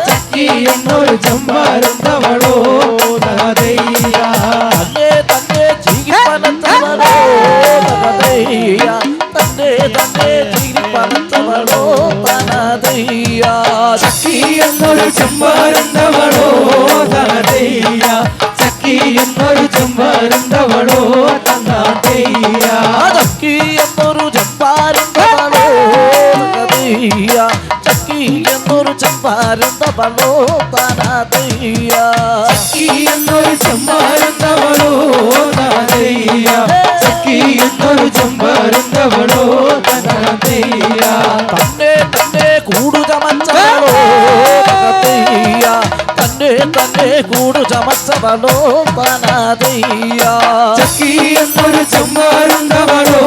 ചക്കി എന്നൊരു ചെമ്പരുന്തവളോ തകതയ്യ തന്നെ തന്നെ ചീകിപ്പനത്തവളോ തകതയ്യ തന്നെ തന്നെ ചീകിപ്പനത്തവളോ തനതയ്യ ചക്കി എന്നൊരു ചെമ്പരുന്തവളോ തകതയ്യ ചക്കി എന്നൊരു ചെമ്പരുന്തവളോ തനതയ്യ ചക്കി എന്നൊരു ചെമ്പാരുന്തവളോ തകതയ്യ ചക്കി എന്നൊരു ചെമ്പാരുന്തവളോ തനതയ്യ ചക്കി എന്നൊരു ചെമ്പരുന്തവളോ തനതയ്യ ചക്കി എന്നൊരു ചെമ്പരുന്തവളോ തനതയ്യ തന്നെ തന്നെ കൂടു ചമച്ചവളോ തകതയ്യ തന്നെ തന്നെ കൂടു ചമച്ചവളോ തനതയ്യ ചക്കി എന്നൊരു ചെമ്പരുന്തവളോ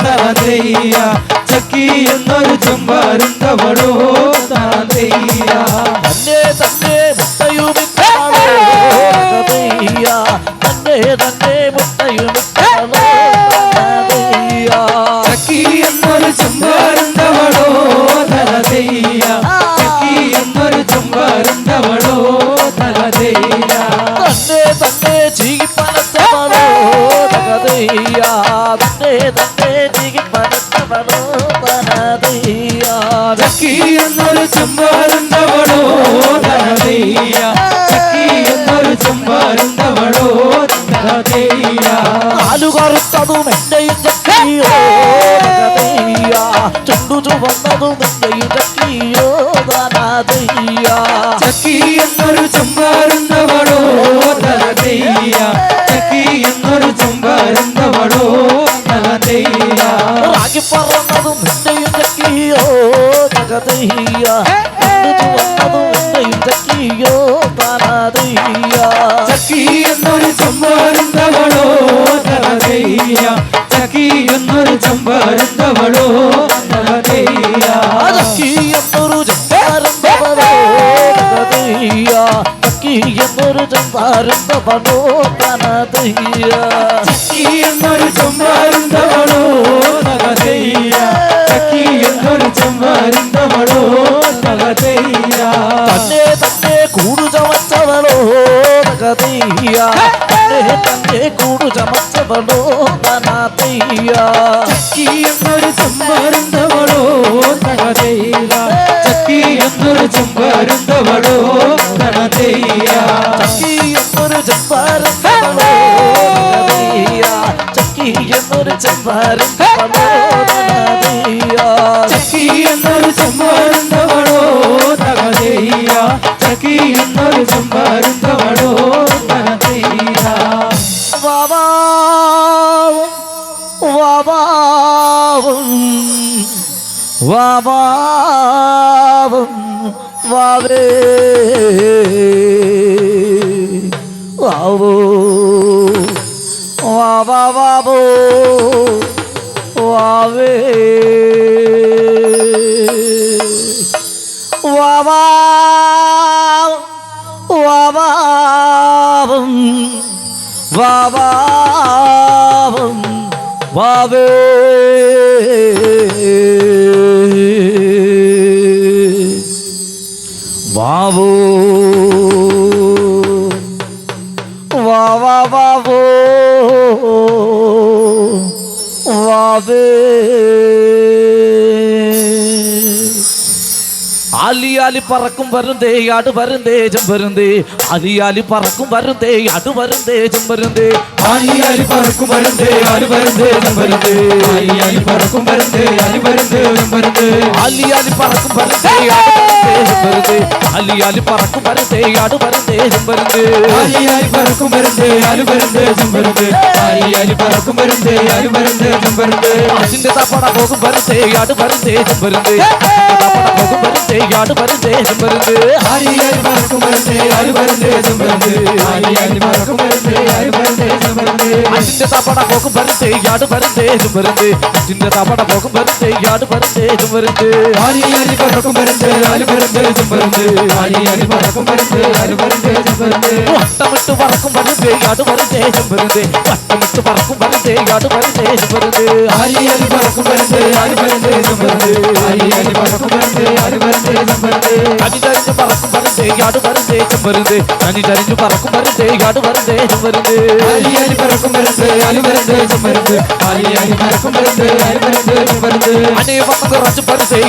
തനതയ്യ ചക്കി എന്നൊരു ചെമ്പരുന്തവളോ തനതയ്യ തന്നെ തന്നെ മുട്ടയുമിട്ടവളോ തകതയ്യ തന്നെ തന്നെ മുട്ടയുമിട്ടവളോ തനതയ്യ ചക്കി എന്നൊരു ചെമ്പരുന്തവളോ തനതയ്യ ചക്കി എന്നൊരു ചെമ്പരുന്തവളോ തനതയ്യ തന്നെ തന്നെ ചീകിപ്പനത്തവളോ തകതയ്യ തന്നെ തന്നെ ചീകിപ്പനത്തവളോ തനതയ്യ ചക്കി എന്നൊരു ചെമ്പരുന്തവളോ തനതയ്യ ചക്കി എന്നൊരു ചെമ്പരുന്തവളോ തനതയ്യ കാലു കറുത്തതും എന്റെയും ചക്കിയോ തകതയ്യ ചുണ്ടു ചുവന്നതും എന്റെയും ചക്കിയോ തനതയ്യ ചക്കി എന്നൊരു ചെമ്പരുന്തവളോ തനതയ്യ ചക്കി എന്നൊരു ചെമ്പരുന്തവളോ തനതയ്യ റാഗി പറന്നതും എന്റെയും ചക്കിയോ തകതയ്യ ചുണ്ടു ചുവന്നതും എന്റെയും ചക്കിയോ തനതയ്യ ചക്കി എന്നൊരു ചെമ്പരുന്തവളോ തനതയ്യ ചക്കി എന്നൊരു ചെമ്പരുന്തവളോ തനതയ്യ ചക്കി എന്നൊരു ചെമ്പാരുന്തവളോ തകതയ്യ ചക്കി എന്നൊരു ചെമ്പാരുന്തവളോ തനതയ്യ ചക്കി എന്നൊരു ചെമ്പരുന്തവളോ തനതയ്യ ചക്കി എന്നൊരു ചെമ്പരുന്തവളോ തനതയ്യ തന്നെ തന്നെ കൂടു ചമച്ചവളോ തകതയ്യ തന്നെ തന്നെ കൂടു ചമച്ചവളോ തനതയ്യ ചക്കി എന്നൊരു ചെമ്പരുന്തവളോ തനതയ്യ ചക്കി എന്നൊരു ചെമ്പരുന്തവളോ തനതയ്യ ചക്കി എന്നൊരു ചെമ്പാരുന്തവളോ തകതയ്യ ചക്കി എന്നൊരു ചെമ്പാരുന്തവളോ തനതയ്യ ചക്കി എന്നൊരു ചെമ്പരുന്തവളോ തനതയ്യ ചക്കി എന്നൊരു ചെമ്പരുന്തവളോ തനതയ്യ വാവാവും വാവാവും വാവാവും വാവേ വാവോ വാവാവോ വാവേ വാവാവും വാവാവും വാവേ വാവോ വാവാവോ വാവേ ആലി ആലി പറക്കും വരുന്നേ ആട് വരുന്നേ ചെമ്പരുന്നേ ആലി ആലി പറക്കും വരുന്നേ ആട് വരുന്നേ ചെമ്പരുന്നേ ആലിയാലി പറക്കും വരുന്നേ ആല് വരുന്നേ ചെമ്പരുന്നേ ആലിയാലി പറക്കും വരുന്നേ ആല് വരുന്നേ ചെമ്പരുന്നേ ആലി ആലി പറക്കും വരുന്നേ ആട് വരുന്നേ ചെമ്പരുന്നേ ആലി ആലി പറക്കും വരുന്നേ ആട് വരുന്നേ ചെമ്പരുന്നേ ആലിയാലി പറക്കും വരുന്നേ ആല് വരുന്നേ ചെമ്പരുന്നേ ആലിയാലി പറക്കും വരുന്നേ ആല് വരുന്നേ ചെമ്പരുന്നേ അതിന്റെ തപ്പട പോകും വരുന്നേ ആട് വരുന്നേ ചെമ്പരുന്നേ തപ്പട പോകും വരുന്നേ ആട് വരുന്നേ ചെമ്പരുന്നേ ആലിയാലി പറക്കും വരുന്നേ ആല് വരുന്നേ ചെമ്പരുന്നേ ആലിയാലി പറക്കും വരുന്നേ ആല് വരുന്നേ ചെമ്പരുന്നേ അതിന്റെ തപ്പട പോകും വരുന്നേ ആട് വരുന്നേ ചെമ്പരുന്നേ അതിന്റെ തപ്പട പോകും വരുന്നേ ആട് വരുന്നേ ചെമ്പരുന്നേ ആലിയാലി പറക്കും വരുന്നേ ആല് വരുന്നേ ചെമ്പരുന്നേ ஆடி ஆடி பறக்கும் மருந்து அது மருந்து செம்பருந்து வட்டமிட்டு பறக்கும் மருந்தே அது மருந்தே செம்பருந்தே வட்டமிட்டு பறக்கும் மருந்தே அது மருந்தே செம்பருந்தே ஆடி ஆடி பறக்கும் மருந்து அது மருந்து செம்பருந்து ஆடி ஆடி பறக்கும் மருந்து அது மருந்து செம்பருந்து தனி தரிஞ்சு பறக்கும் மருந்தே அது மருந்தே செம்பருந்தே தனி தரிஞ்சு பறக்கும் மருந்தே அது மருந்தே செம்பருந்தே ஆடி ஆடி பறக்கும் மருந்து அது மருந்து செம்பருந்து ஆடி ஆடி பறக்கும் மருந்து அது மருந்து செம்பருந்து அனே வந்தங்க ரச்சு பருந்தே